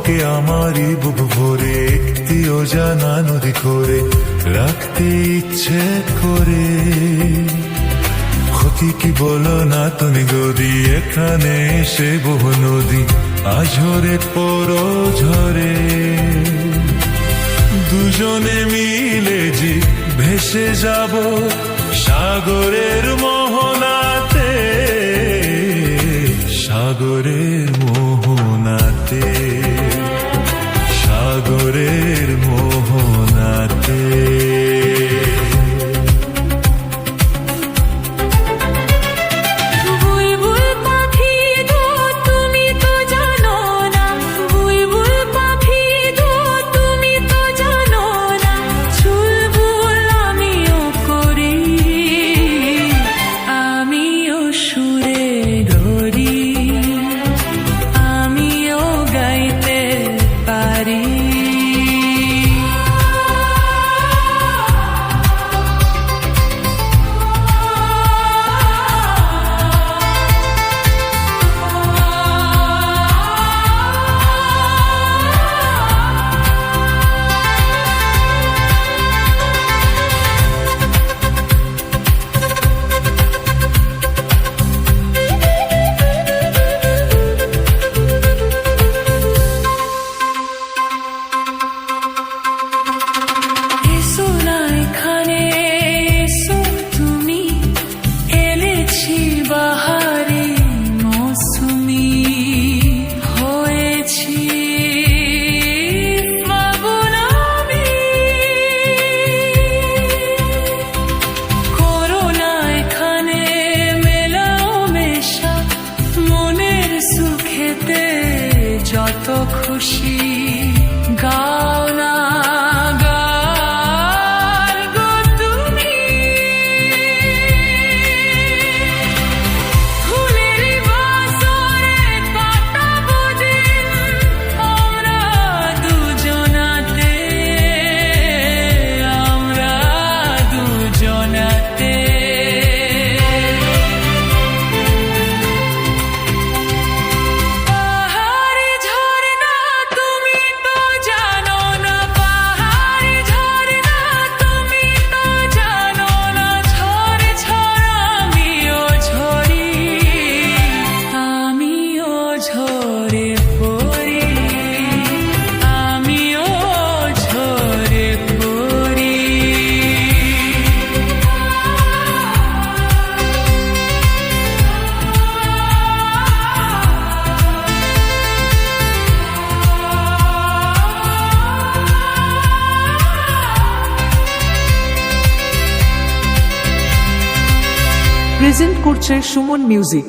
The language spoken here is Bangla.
তোকে আমারই বুক ভরে একটি অজানা নদী করে রাখতে ইচ্ছে করে। ক্ষতি কি বলো না তুমি গদি, এখানে এসে বহু নদী আঝরে পড়ো ঝরে। দুজনে মিলে যে ভেসে যাব সাগরের মোহনাতে, সাগরের মোহনাতে, সাগরের মোহনাতে। যত খুশি গাও না গান গো তুমি, ফুলের বাসরে কাটাবো দিন আমরা দুজনাতে, আমরা দুজনাতে। প্রেজেন্ট করছে সুমন মিউজিক।